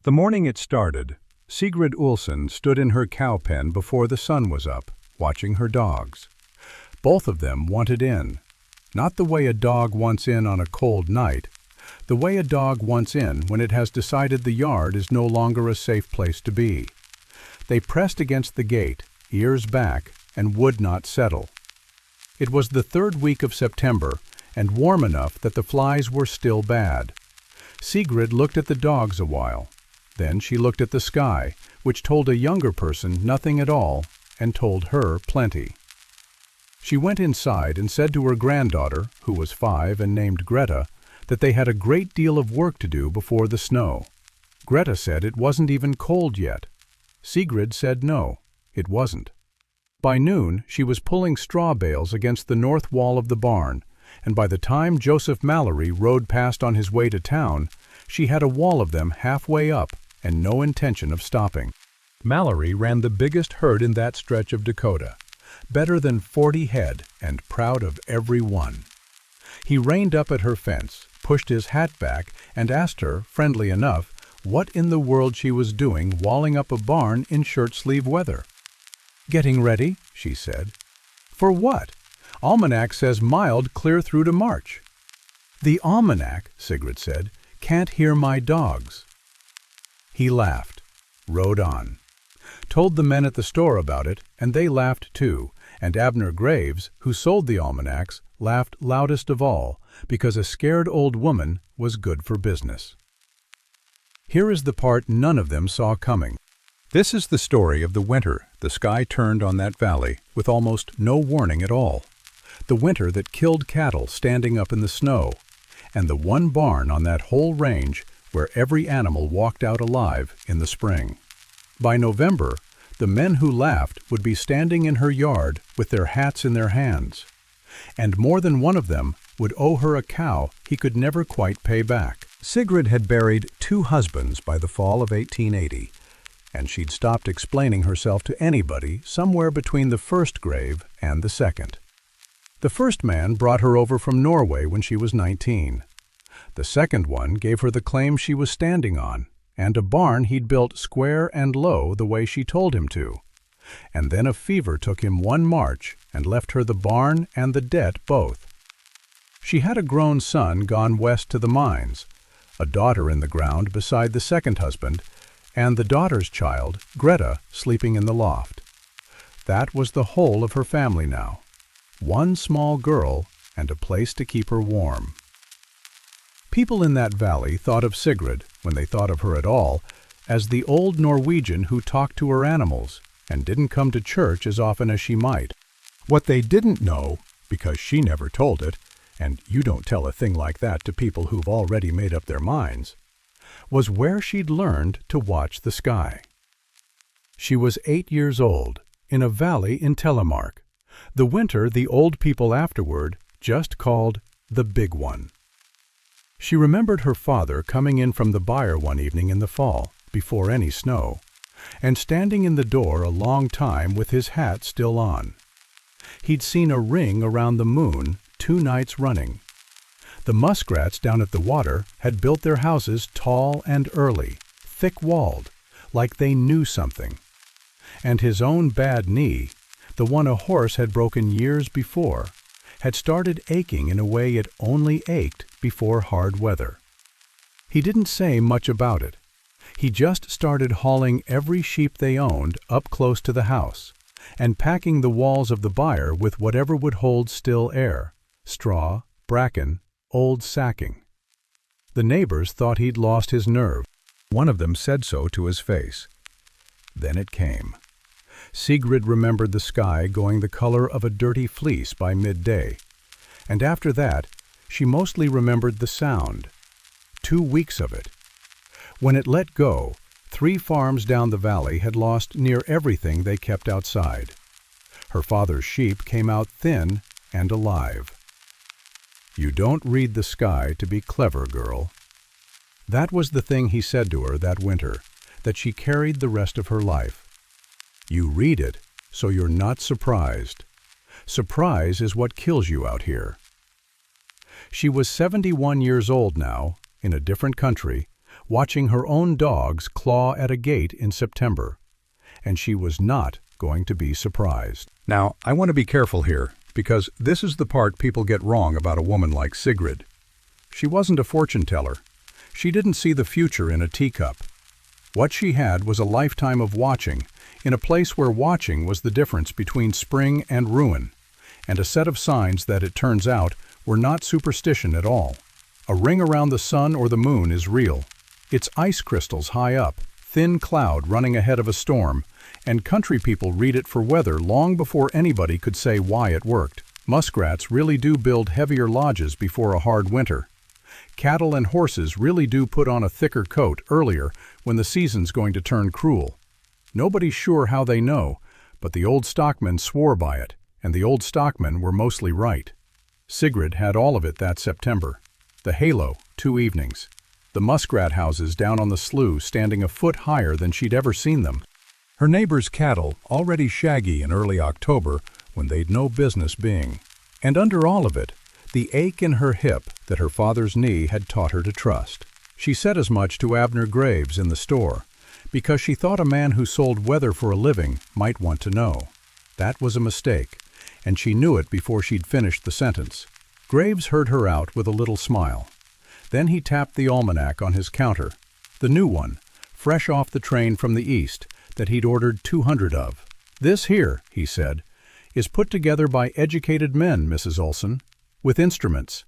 The morning it started, Sigrid Ulsson stood in her cow pen before the sun was up, watching her dogs. Both of them wanted in. Not the way a dog wants in on a cold night, the way a dog wants in when it has decided the yard is no longer a safe place to be. They pressed against the gate, ears back, and would not settle. It was the third week of September, and warm enough that the flies were still bad. Sigrid looked at the dogs a while. Then she looked at the sky, which told a younger person nothing at all, and told her plenty. She went inside and said to her granddaughter, who was 5 and named Greta, that they had a great deal of work to do before the snow. Greta said it wasn't even cold yet. Sigrid said no, it wasn't. By noon, she was pulling straw bales against the north wall of the barn, and by the time Joseph Mallory rode past on his way to town, she had a wall of them halfway up and no intention of stopping. Mallory ran the biggest herd in that stretch of Dakota, better than 40 head and proud of every one. He reined up at her fence, pushed his hat back, and asked her, friendly enough, what in the world she was doing walling up a barn in shirt-sleeve weather. "Getting ready," she said. "For what? Almanac says mild clear through to March." "The almanac," Sigrid said, "can't hear my dogs." He laughed, rode on, told the men at the store about it, and they laughed too, and Abner Graves, who sold the almanacs, laughed loudest of all, because a scared old woman was good for business. Here is the part none of them saw coming. This is the story of the winter the sky turned on that valley with almost no warning at all. The winter that killed cattle standing up in the snow, and the one barn on that whole range where every animal walked out alive in the spring. By November, the men who laughed would be standing in her yard with their hats in their hands, and more than one of them would owe her a cow he could never quite pay back. Sigrid had buried 2 husbands by the fall of 1880, and she'd stopped explaining herself to anybody somewhere between the first grave and the second. The first man brought her over from Norway when she was 19. The second one gave her the claim she was standing on, and a barn he'd built square and low the way she told him to. And then a fever took him one March and left her the barn and the debt both. She had a grown son gone west to the mines, a daughter in the ground beside the second husband, and the daughter's child, Greta, sleeping in the loft. That was the whole of her family now. One small girl and a place to keep her warm. People in that valley thought of Sigrid, when they thought of her at all, as the old Norwegian who talked to her animals and didn't come to church as often as she might. What they didn't know, because she never told it, and you don't tell a thing like that to people who've already made up their minds, was where she'd learned to watch the sky. She was 8 years old, in a valley in Telemark, the winter the old people afterward just called the Big One. She remembered her father coming in from the byre one evening in the fall, before any snow, and standing in the door a long time with his hat still on. He'd seen a ring around the moon 2 nights running. The muskrats down at the water had built their houses tall and early, thick-walled, like they knew something. And his own bad knee, the one a horse had broken years before, had started aching in a way it only ached before hard weather. He didn't say much about it. He just started hauling every sheep they owned up close to the house, and packing the walls of the byre with whatever would hold still air, straw, bracken, old sacking. The neighbors thought he'd lost his nerve. One of them said so to his face. Then it came. Sigrid remembered the sky going the color of a dirty fleece by midday, and after that she mostly remembered the sound. 2 weeks of it. When it let go, 3 farms down the valley had lost near everything they kept outside. Her father's sheep came out thin and alive. "You don't read the sky to be clever, girl." That was the thing he said to her that winter, that she carried the rest of her life. You read it, so you're not surprised. Surprise is what kills you out here. She was 71 years old now, in a different country, watching her own dogs claw at a gate in September. And she was not going to be surprised. Now, I want to be careful here, because this is the part people get wrong about a woman like Sigrid. She wasn't a fortune teller. She didn't see the future in a teacup. What she had was a lifetime of watching, in a place where watching was the difference between spring and ruin, and a set of signs that, it turns out, were not superstition at all. A ring around the sun or the moon is real. It's ice crystals high up, thin cloud running ahead of a storm, and country people read it for weather long before anybody could say why it worked. Muskrats really do build heavier lodges before a hard winter. Cattle and horses really do put on a thicker coat earlier when the season's going to turn cruel. Nobody's sure how they know, but the old stockmen swore by it, and the old stockmen were mostly right. Sigrid had all of it that September. The halo, 2 evenings. The muskrat houses down on the slough standing a foot higher than she'd ever seen them. Her neighbor's cattle already shaggy in early October when they'd no business being. And under all of it, the ache in her hip that her father's knee had taught her to trust. She said as much to Abner Graves in the store, because she thought a man who sold weather for a living might want to know. That was a mistake, and she knew it before she'd finished the sentence. Graves heard her out with a little smile. Then he tapped the almanac on his counter, the new one, fresh off the train from the east, that he'd ordered 200 of. "This here," he said, "is put together by educated men, Mrs. Ulsson, with instruments.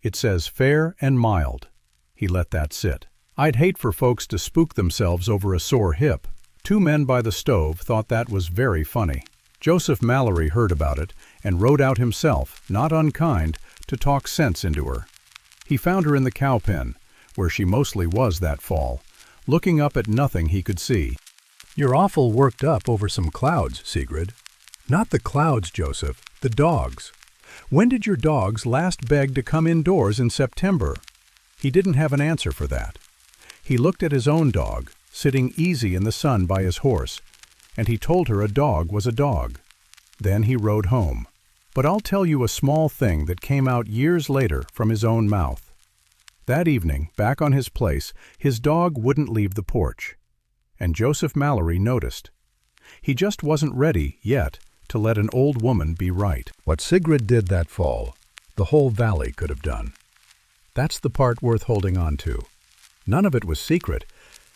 It says fair and mild." He let that sit. "I'd hate for folks to spook themselves over a sore hip." 2 men by the stove thought that was very funny. Joseph Mallory heard about it and rode out himself, not unkind, to talk sense into her. He found her in the cow pen, where she mostly was that fall, looking up at nothing he could see. "You're awful worked up over some clouds, Sigrid." "Not the clouds, Joseph, the dogs. When did your dogs last beg to come indoors in September?" He didn't have an answer for that. He looked at his own dog, sitting easy in the sun by his horse, and he told her a dog was a dog. Then he rode home. But I'll tell you a small thing that came out years later from his own mouth. That evening, back on his place, his dog wouldn't leave the porch. And Joseph Mallory noticed. He just wasn't ready, yet, to let an old woman be right. What Sigrid did that fall, the whole valley could have done. That's the part worth holding on to. None of it was secret,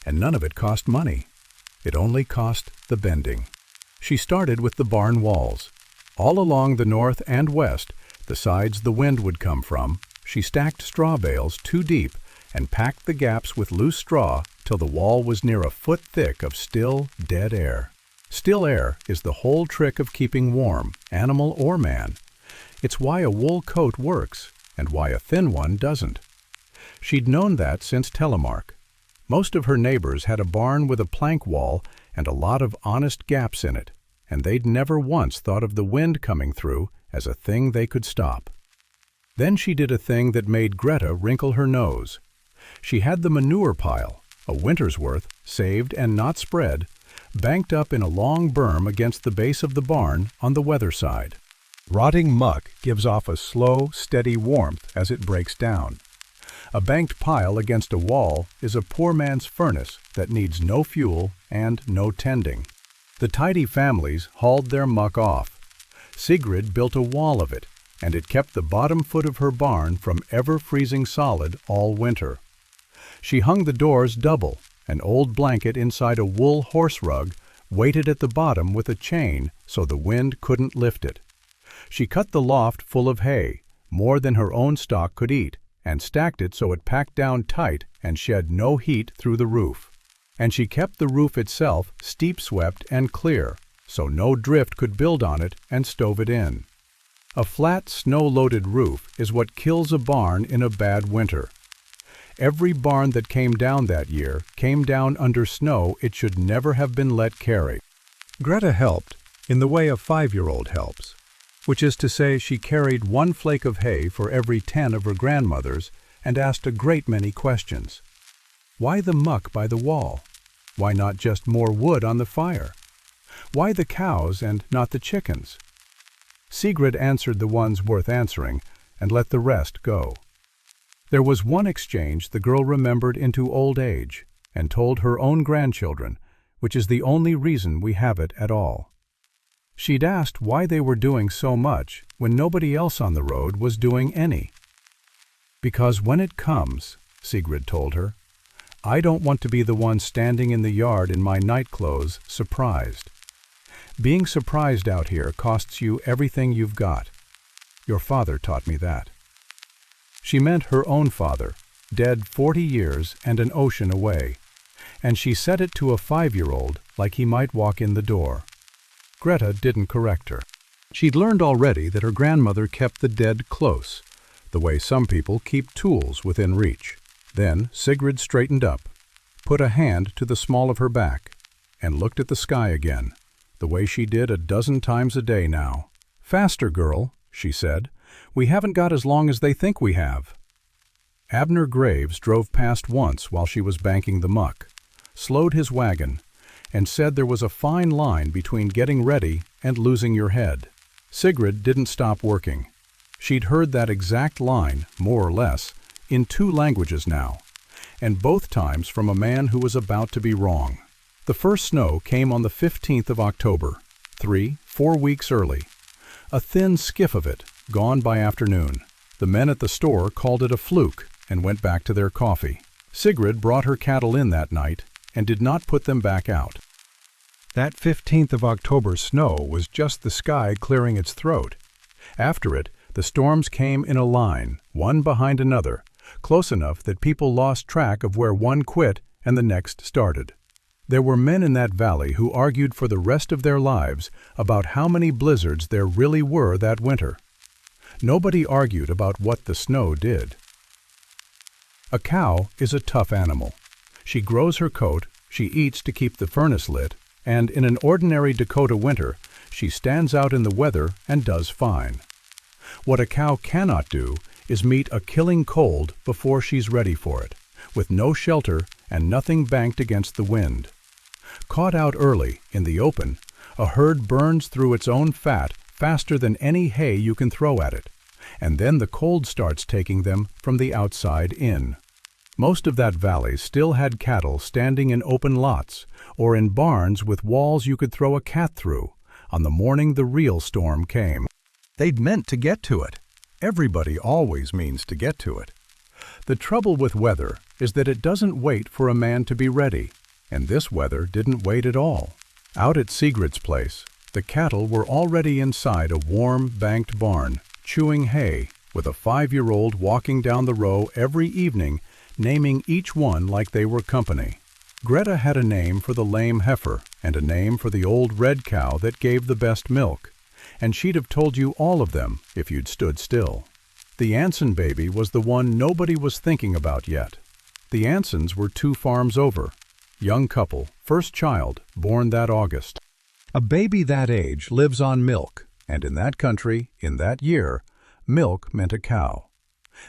and none of it cost money. It only cost the bending. She started with the barn walls. All along the north and west, the sides the wind would come from, she stacked straw bales 2 deep and packed the gaps with loose straw till the wall was near a foot thick of still, dead air. Still air is the whole trick of keeping warm, animal or man. It's why a wool coat works, and why a thin one doesn't. She'd known that since telemark. Most of her neighbors had a barn with a plank wall and a lot of honest gaps in it, and they'd never once thought of the wind coming through as a thing they could stop. Then she did a thing that made Greta wrinkle her nose. She had the manure pile, a winter's worth, saved and not spread, banked up in a long berm against the base of the barn on the weather side. Rotting muck gives off a slow, steady warmth as it breaks down. A banked pile against a wall is a poor man's furnace that needs no fuel and no tending. The tidy families hauled their muck off. Sigrid built a wall of it, and it kept the bottom foot of her barn from ever freezing solid all winter. She hung the doors double, an old blanket inside a wool horse rug, weighted at the bottom with a chain so the wind couldn't lift it. She cut the loft full of hay, more than her own stock could eat, and stacked it so it packed down tight and shed no heat through the roof. And she kept the roof itself steep-swept and clear, so no drift could build on it and stove it in. A flat, snow-loaded roof is what kills a barn in a bad winter. Every barn that came down that year came down under snow it should never have been let carry. Greta helped, in the way a 5-year-old helps, which is to say she carried 1 flake of hay for every 10 of her grandmothers and asked a great many questions. Why the muck by the wall? Why not just more wood on the fire? Why the cows and not the chickens? Sigrid answered the ones worth answering and let the rest go. There was one exchange the girl remembered into old age and told her own grandchildren, which is the only reason we have it at all. She'd asked why they were doing so much when nobody else on the road was doing any. "Because when it comes," Sigrid told her, "I don't want to be the one standing in the yard in my night clothes, surprised. Being surprised out here costs you everything you've got. Your father taught me that." She meant her own father, dead 40 years and an ocean away, and she said it to a 5-year-old like he might walk in the door. Greta didn't correct her. She'd learned already that her grandmother kept the dead close, the way some people keep tools within reach. Then Sigrid straightened up, put a hand to the small of her back, and looked at the sky again, the way she did a dozen times a day now. "Faster, girl," she said. "We haven't got as long as they think we have." Abner Graves drove past once while she was banking the muck, slowed his wagon, and said there was a fine line between getting ready and losing your head. Sigrid didn't stop working. She'd heard that exact line, more or less, in 2 languages now, and both times from a man who was about to be wrong. The first snow came on the 15th of October, 3-4 weeks early. A thin skiff of it, gone by afternoon. The men at the store called it a fluke and went back to their coffee. Sigrid brought her cattle in that night and did not put them back out. That 15th of October snow was just the sky clearing its throat. After it, the storms came in a line, one behind another, close enough that people lost track of where one quit and the next started. There were men in that valley who argued for the rest of their lives about how many blizzards there really were that winter. Nobody argued about what the snow did. A cow is a tough animal. She grows her coat, she eats to keep the furnace lit, and in an ordinary Dakota winter, she stands out in the weather and does fine. What a cow cannot do is meet a killing cold before she's ready for it, with no shelter and nothing banked against the wind. Caught out early, in the open, a herd burns through its own fat faster than any hay you can throw at it, and then the cold starts taking them from the outside in. Most of that valley still had cattle standing in open lots or in barns with walls you could throw a cat through on the morning the real storm came. They'd meant to get to it. Everybody always means to get to it. The trouble with weather is that it doesn't wait for a man to be ready, and this weather didn't wait at all. Out at Sigrid's place, the cattle were already inside a warm, banked barn, chewing hay, with a 5-year-old walking down the row every evening, naming each one like they were company. Greta had a name for the lame heifer and a name for the old red cow that gave the best milk, and she'd have told you all of them if you'd stood still. The Anson baby was the one nobody was thinking about yet. The Ansons were 2 farms over. Young couple, first child, born that August. A baby that age lives on milk, and in that country, in that year, milk meant a cow.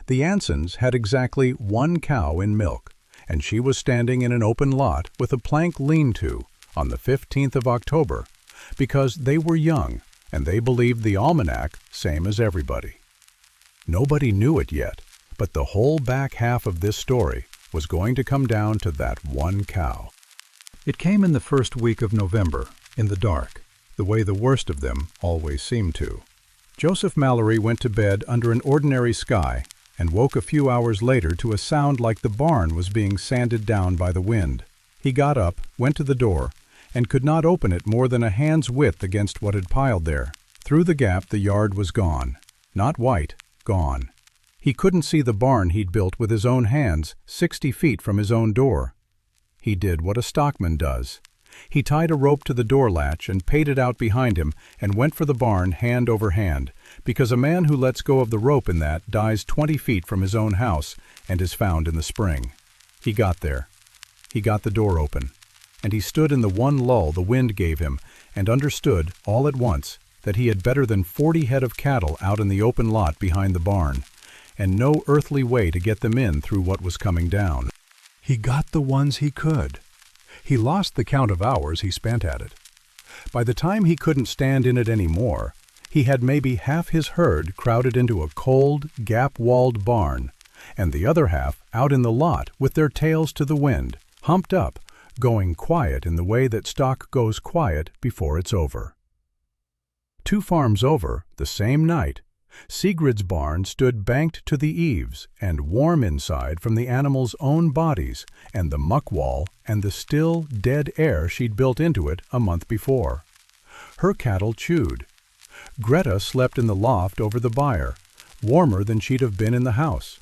The Ansons had exactly 1 cow in milk, and she was standing in an open lot with a plank lean-to on the 15th of October, because they were young, and they believed the almanac same as everybody. Nobody knew it yet, but the whole back half of this story was going to come down to that 1 cow. It came in the first week of November, in the dark, the way the worst of them always seemed to. Joseph Mallory went to bed under an ordinary sky and woke a few hours later to a sound like the barn was being sanded down by the wind. He got up, went to the door, and could not open it more than a hand's width against what had piled there. Through the gap the yard was gone. Not white, gone. He couldn't see the barn he'd built with his own hands 60 feet from his own door. He did what a stockman does. He tied a rope to the door latch and paid it out behind him and went for the barn hand over hand, because a man who lets go of the rope in that dies 20 feet from his own house and is found in the spring. He got there. He got the door open, and he stood in the one lull the wind gave him and understood, all at once, that he had better than 40 head of cattle out in the open lot behind the barn, and no earthly way to get them in through what was coming down. He got the ones he could. He lost the count of hours he spent at it. By the time he couldn't stand in it any more, he had maybe half his herd crowded into a cold, gap-walled barn, and the other half out in the lot with their tails to the wind, humped up, going quiet in the way that stock goes quiet before it's over. 2 farms over, the same night, Sigrid's barn stood banked to the eaves and warm inside from the animals' own bodies and the muck wall and the still, dead air she'd built into it a month before. Her cattle chewed. Greta slept in the loft over the byre, warmer than she'd have been in the house.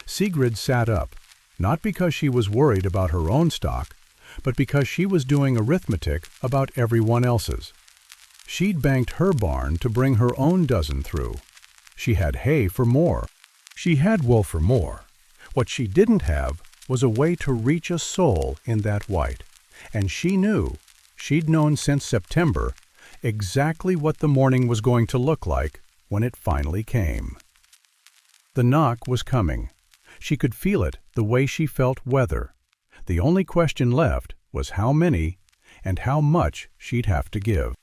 Sigrid sat up, not because she was worried about her own stock, but because she was doing arithmetic about everyone else's. She'd banked her barn to bring her own dozen through. She had hay for more. She had wool for more. What she didn't have was a way to reach a soul in that white, and she knew, she'd known since September, exactly what the morning was going to look like when it finally came. The knock was coming. She could feel it the way she felt weather. The only question left was how many and how much she'd have to give.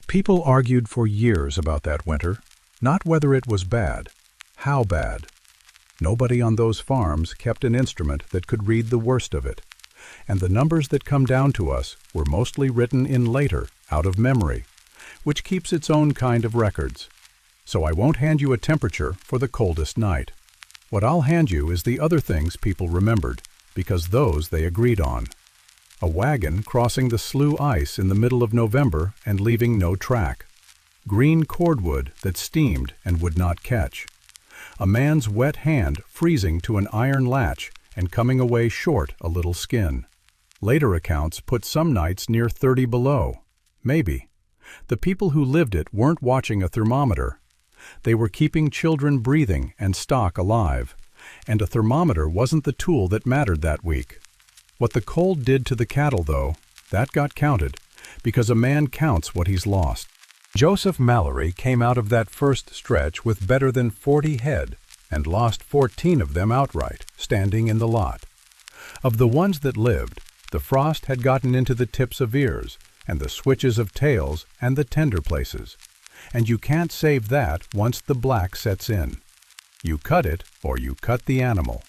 People argued for years about that winter, not whether it was bad, how bad. Nobody on those farms kept an instrument that could read the worst of it, and the numbers that come down to us were mostly written in later, out of memory, which keeps its own kind of records. So I won't hand you a temperature for the coldest night. What I'll hand you is the other things people remembered, because those they agreed on. A wagon crossing the slough ice in the middle of November and leaving no track. Green cordwood that steamed and would not catch. A man's wet hand freezing to an iron latch and coming away short a little skin. Later accounts put some nights near 30 below. Maybe. The people who lived it weren't watching a thermometer. They were keeping children breathing and stock alive, and a thermometer wasn't the tool that mattered that week. What the cold did to the cattle, though, that got counted, because a man counts what he's lost. Joseph Mallory came out of that first stretch with better than 40 head and lost 14 of them outright, standing in the lot. Of the ones that lived, the frost had gotten into the tips of ears and the switches of tails and the tender places, and you can't save that once the black sets in. You cut it or you cut the animal.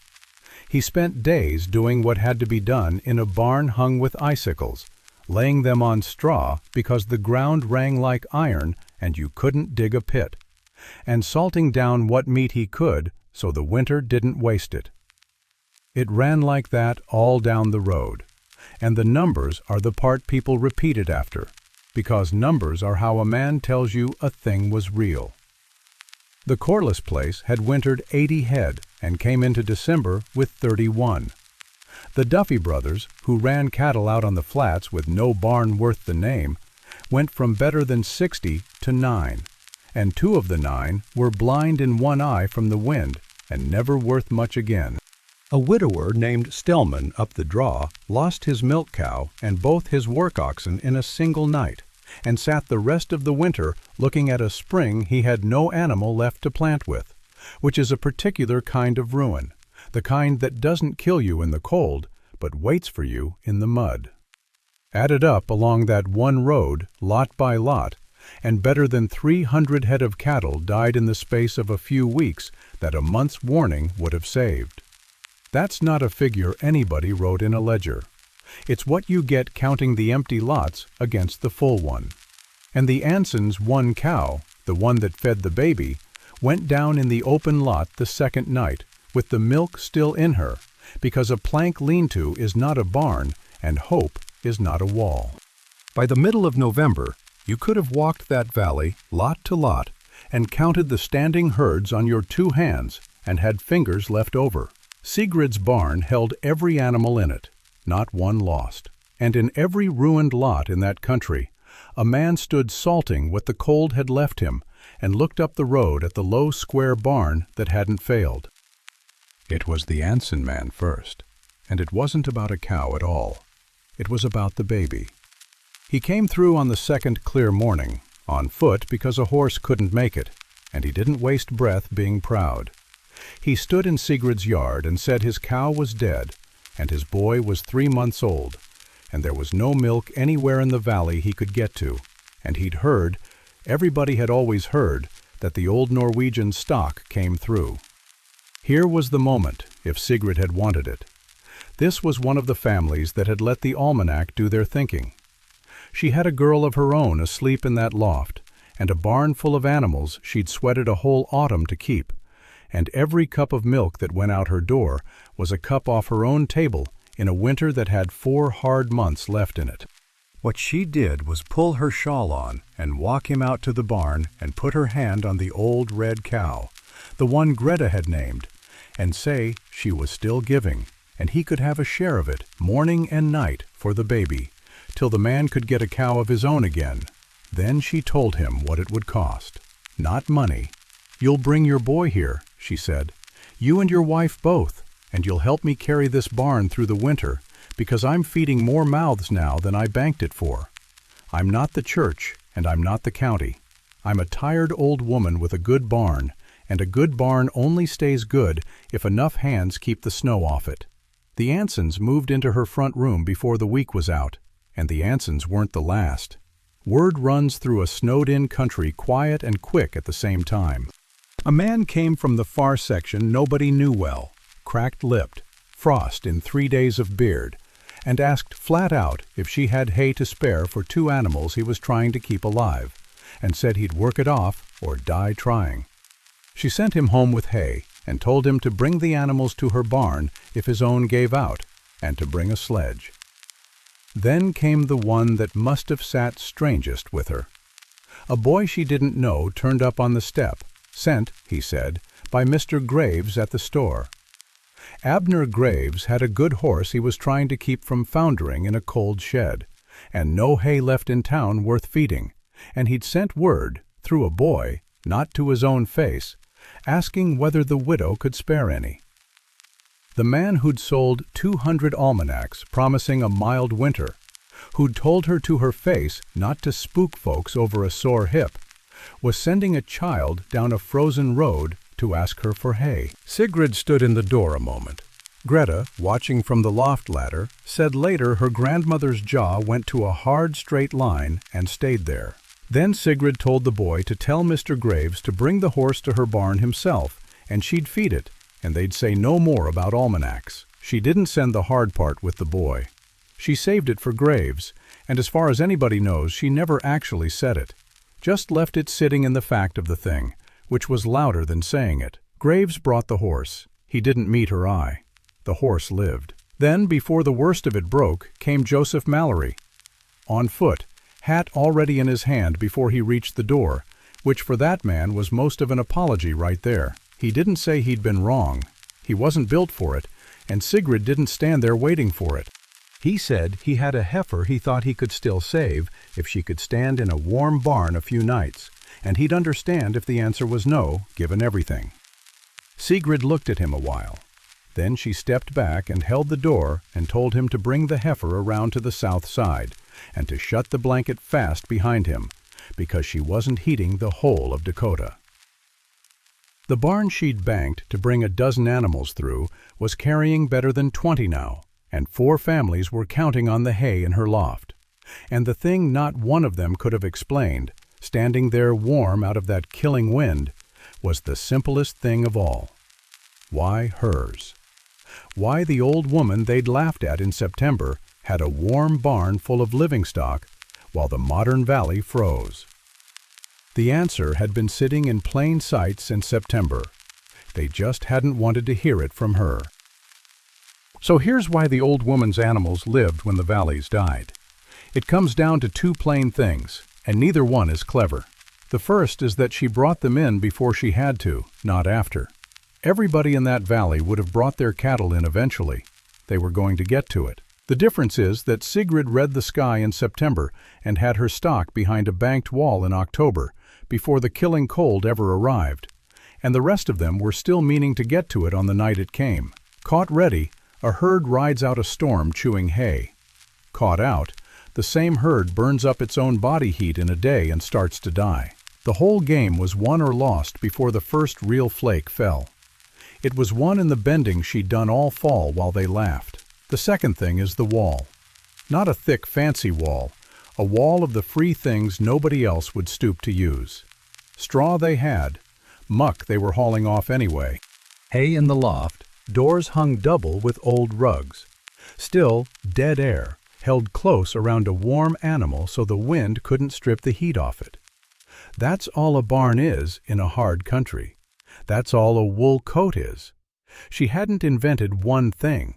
He spent days doing what had to be done in a barn hung with icicles, laying them on straw because the ground rang like iron and you couldn't dig a pit, and salting down what meat he could so the winter didn't waste it. It ran like that all down the road, and the numbers are the part people repeat it after, because numbers are how a man tells you a thing was real. The Corliss place had wintered 80 head and came into December with 31. The Duffy brothers, who ran cattle out on the flats with no barn worth the name, went from better than 60 to 9, and 2 of the 9 were blind in one eye from the wind and never worth much again. A widower named Stellman up the draw lost his milk cow and both his work oxen in a single night, and sat the rest of the winter looking at a spring he had no animal left to plant with, which is a particular kind of ruin, the kind that doesn't kill you in the cold, but waits for you in the mud. Added up along that one road, lot by lot, and better than 300 head of cattle died in the space of a few weeks that a month's warning would have saved. That's not a figure anybody wrote in a ledger. It's what you get counting the empty lots against the full one. And the Ansons' one cow, the one that fed the baby, went down in the open lot the second night, with the milk still in her, because a plank lean-to is not a barn and hope is not a wall. By the middle of November, you could have walked that valley, lot to lot, and counted the standing herds on your 2 hands and had fingers left over. Sigrid's barn held every animal in it, not one lost. And in every ruined lot in that country, a man stood salting what the cold had left him and looked up the road at the low square barn that hadn't failed. It was the Anson man first, and it wasn't about a cow at all. It was about the baby. He came through on the second clear morning, on foot because a horse couldn't make it, and he didn't waste breath being proud. He stood in Sigrid's yard and said his cow was dead, and his boy was 3 months old, and there was no milk anywhere in the valley he could get to, and he'd heard, everybody had always heard, that the old Norwegian stock came through. Here was the moment, if Sigrid had wanted it. This was one of the families that had let the almanac do their thinking. She had a girl of her own asleep in that loft, and a barn full of animals she'd sweated a whole autumn to keep, and every cup of milk that went out her door was a cup off her own table in a winter that had 4 hard months left in it. What she did was pull her shawl on and walk him out to the barn and put her hand on the old red cow, the one Greta had named, and say she was still giving, and he could have a share of it morning and night for the baby, till the man could get a cow of his own again. Then she told him what it would cost. Not money. "You'll bring your boy here," she said. "You and your wife both, and you'll help me carry this barn through the winter, because I'm feeding more mouths now than I banked it for. I'm not the church, and I'm not the county. I'm a tired old woman with a good barn, and a good barn only stays good if enough hands keep the snow off it." The Ansons moved into her front room before the week was out, and the Ansons weren't the last. Word runs through a snowed-in country quiet and quick at the same time. A man came from the far section nobody knew well, cracked-lipped, frost in 3 days of beard, and asked flat out if she had hay to spare for 2 animals he was trying to keep alive, and said he'd work it off or die trying. She sent him home with hay and told him to bring the animals to her barn if his own gave out, and to bring a sledge. Then came the one that must have sat strangest with her. A boy she didn't know turned up on the step, sent, he said, by Mr. Graves at the store. Abner Graves had a good horse he was trying to keep from foundering in a cold shed, and no hay left in town worth feeding, and he'd sent word, through a boy, not to his own face, asking whether the widow could spare any. The man who'd sold 200 almanacs promising a mild winter, who'd told her to her face not to spook folks over a sore hip, was sending a child down a frozen road to ask her for hay. Sigrid stood in the door a moment. Greta, watching from the loft ladder, said later her grandmother's jaw went to a hard straight line and stayed there. Then Sigrid told the boy to tell Mr. Graves to bring the horse to her barn himself, and she'd feed it, and they'd say no more about almanacs. She didn't send the hard part with the boy. She saved it for Graves, and as far as anybody knows, she never actually said it. Just left it sitting in the fact of the thing, which was louder than saying it. Graves brought the horse. He didn't meet her eye. The horse lived. Then, before the worst of it broke, came Joseph Mallory. On foot, hat already in his hand before he reached the door, which for that man was most of an apology right there. He didn't say he'd been wrong. He wasn't built for it, and Sigrid didn't stand there waiting for it. He said he had a heifer he thought he could still save if she could stand in a warm barn a few nights, and he'd understand if the answer was no, given everything. Sigrid looked at him a while. Then she stepped back and held the door and told him to bring the heifer around to the south side, and to shut the blanket fast behind him, because she wasn't heating the whole of Dakota. The barn she'd banked to bring a dozen animals through was carrying better than 20 now, and 4 families were counting on the hay in her loft. And the thing not one of them could have explained, standing there warm out of that killing wind, was the simplest thing of all. Why hers? Why the old woman they'd laughed at in September had a warm barn full of living stock while the modern valley froze? The answer had been sitting in plain sight since September. They just hadn't wanted to hear it from her. So here's why the old woman's animals lived when the valleys died. It comes down to 2 plain things, and neither one is clever. The first is that she brought them in before she had to, not after. Everybody in that valley would have brought their cattle in eventually. They were going to get to it. The difference is that Sigrid read the sky in September and had her stock behind a banked wall in October, before the killing cold ever arrived, and the rest of them were still meaning to get to it on the night it came. Caught ready, a herd rides out a storm chewing hay. Caught out, the same herd burns up its own body heat in a day and starts to die. The whole game was won or lost before the first real flake fell. It was won in the bending she'd done all fall while they laughed. The second thing is the wall. Not a thick, fancy wall, a wall of the free things nobody else would stoop to use. Straw they had, muck they were hauling off anyway, Hay in the loft, doors hung double with old rugs. Still, dead air, held close around a warm animal so the wind couldn't strip the heat off it. That's all a barn is in a hard country. That's all a wool coat is. She hadn't invented one thing.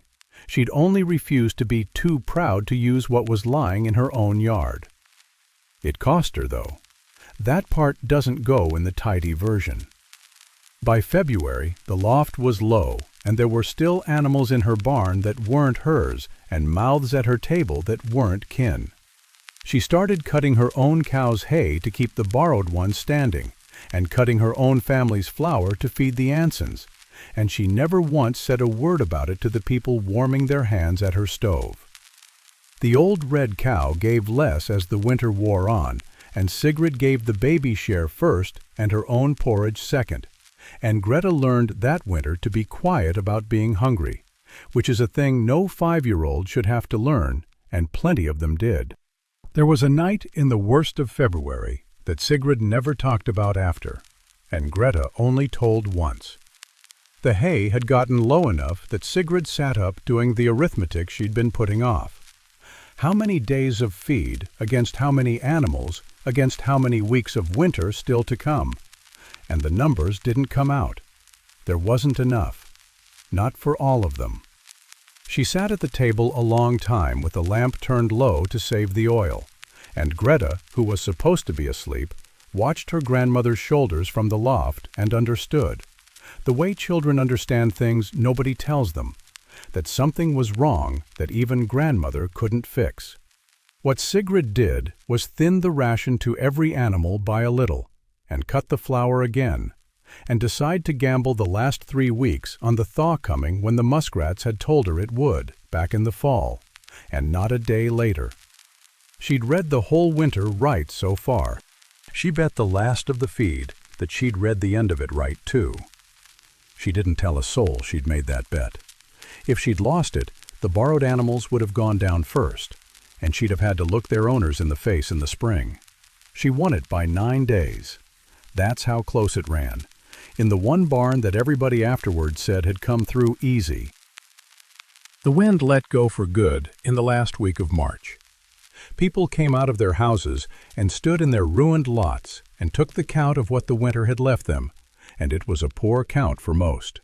She'd only refused to be too proud to use what was lying in her own yard. It cost her, though. That part doesn't go in the tidy version. By February, the loft was low, and there were still animals in her barn that weren't hers, and mouths at her table that weren't kin. She started cutting her own cow's hay to keep the borrowed one standing, and cutting her own family's flour to feed the Ansons, and she never once said a word about it to the people warming their hands at her stove. The old red cow gave less as the winter wore on, and Sigrid gave the baby share first and her own porridge second, and Greta learned that winter to be quiet about being hungry, which is a thing no 5-year-old should have to learn, and plenty of them did. There was a night in the worst of February that Sigrid never talked about after, and Greta only told once. The hay had gotten low enough that Sigrid sat up doing the arithmetic she'd been putting off. How many days of feed against how many animals against how many weeks of winter still to come? And the numbers didn't come out. There wasn't enough. Not for all of them. She sat at the table a long time with the lamp turned low to save the oil, and Greta, who was supposed to be asleep, watched her grandmother's shoulders from the loft and understood. The way children understand things nobody tells them, that something was wrong that even grandmother couldn't fix. What Sigrid did was thin the ration to every animal by a little, and cut the flour again, and decide to gamble the last 3 weeks on the thaw coming when the muskrats had told her it would, back in the fall, and not a day later. She'd read the whole winter right so far. She bet the last of the feed that she'd read the end of it right too. She didn't tell a soul she'd made that bet. If she'd lost it, the borrowed animals would have gone down first, and she'd have had to look their owners in the face in the spring. She won it by 9 days. That's how close it ran, in the one barn that everybody afterward said had come through easy. The wind let go for good in the last week of March. People came out of their houses and stood in their ruined lots and took the count of what the winter had left them, and it was a poor count for most.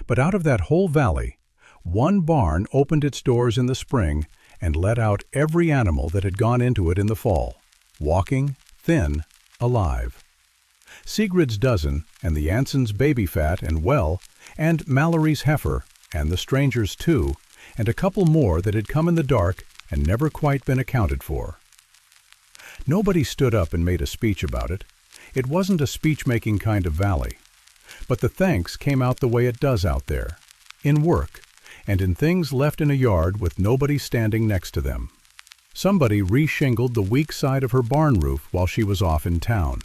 But out of that whole valley, one barn opened its doors in the spring and let out every animal that had gone into it in the fall, walking, thin, alive. Sigrid's dozen, and the Anson's baby fat and well, and Mallory's heifer, and the stranger's too, and a couple more that had come in the dark and never quite been accounted for. Nobody stood up and made a speech about it. It wasn't a speech-making kind of valley. But the thanks came out the way it does out there, in work, and in things left in a yard with nobody standing next to them. Somebody re-shingled the weak side of her barn roof while she was off in town.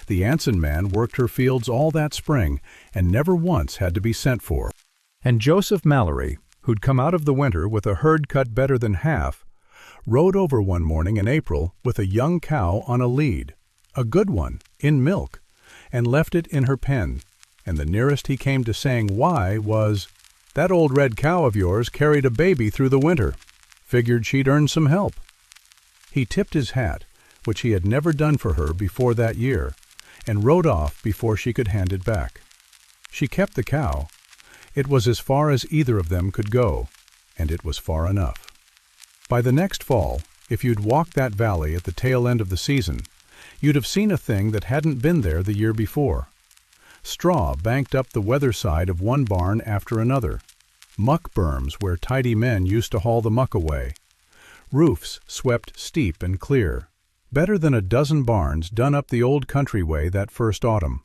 The Anson man worked her fields all that spring and never once had to be sent for. And Joseph Mallory, who'd come out of the winter with a herd cut better than half, rode over one morning in April with a young cow on a lead, a good one, in milk, and left it in her pen, and the nearest he came to saying why was, "That old red cow of yours carried a baby through the winter. Figured she'd earn some help." He tipped his hat, which he had never done for her before that year, and rode off before she could hand it back. She kept the cow. It was as far as either of them could go, and it was far enough. By the next fall, if you'd walked that valley at the tail end of the season, you'd have seen a thing that hadn't been there the year before. Straw banked up the weather side of one barn after another. Muck berms where tidy men used to haul the muck away. Roofs swept steep and clear. Better than a dozen barns done up the old country way that first autumn,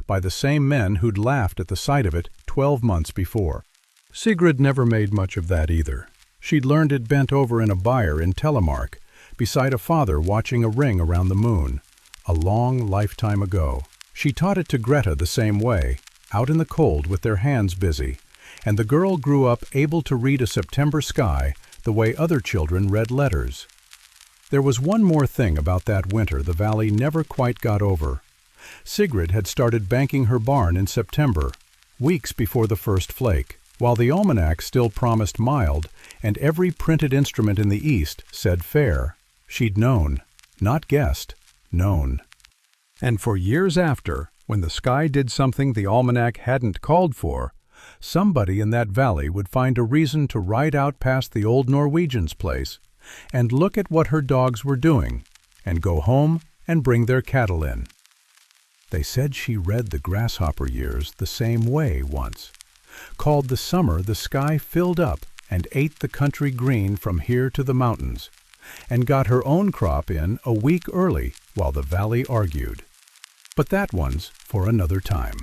by the same men who'd laughed at the sight of it 12 months before. Sigrid never made much of that either. She'd learned it bent over in a byre in Telemark, beside a father watching a ring around the moon, a long lifetime ago. She taught it to Greta the same way, out in the cold with their hands busy, and the girl grew up able to read a September sky the way other children read letters. There was one more thing about that winter the valley never quite got over. Sigrid had started banking her barn in September, weeks before the first flake, while the almanac still promised mild, and every printed instrument in the East said fair. She'd known, not guessed, known. And for years after, when the sky did something the almanac hadn't called for, somebody in that valley would find a reason to ride out past the old Norwegian's place and look at what her dogs were doing, and go home and bring their cattle in. They said she read the grasshopper years the same way once, called the summer the sky filled up and ate the country green from here to the mountains, and got her own crop in a week early while the valley argued. But that one's for another time.